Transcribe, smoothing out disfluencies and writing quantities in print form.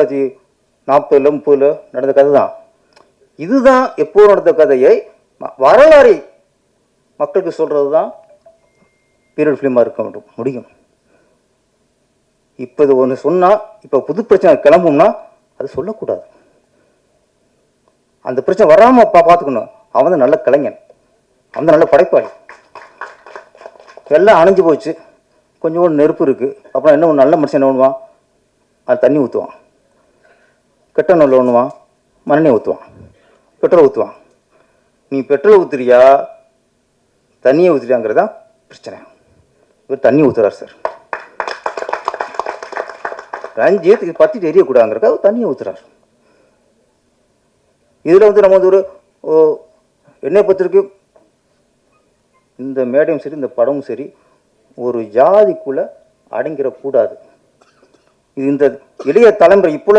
40 30 நடந்த கதை தான். இதுதான் எப்போ நடந்த கதையை வரலாறை மக்களுக்கு சொல்கிறது தான் பீரியட் ஃபிலிமாக இருக்க முடியும். இப்போ இது ஒன்று சொன்னால், இப்போ புது பிரச்சனை கிளம்பும்னா அது சொல்லக்கூடாது. அந்த பிரச்சனை வராமல் பார்த்துக்கணும். அவன் தான் நல்ல கலைஞன், அவன் தான் நல்ல படைப்பாளி. எல்லாம் அணைஞ்சு போச்சு, கொஞ்சம் நெருப்பு இருக்குது. அப்புறம் என்ன நல்ல மனுஷன் என்ன பண்ணுவான்? அது தண்ணி ஊற்றுவான். கெட்ட நல்ல ஒன்றுவான், மண்ணெண்ணெய் ஊற்றுவான், பெட்ரோல் ஊற்றுவான். நீ பெட்ரோல் ஊற்றுறியா தண்ணியை ஊற்றுறியாங்கிறதான் பிரச்சனை. இவர் தண்ணி ஊற்றுறாரு சார். ரஞ்சித் இது பற்றிட்டு எரியக்கூடாதுங்கிறக்காக தண்ணியை ஊற்றுறாரு. இதில் நம்ம ஒரு என்னை பொறுத்திருக்கு, இந்த மேடையும் சரி இந்த படமும் சரி ஒரு ஜாதிக்குள்ளே அடங்கிடக்கூடாது. இது இந்த இளைய தலைமுறை இப்போ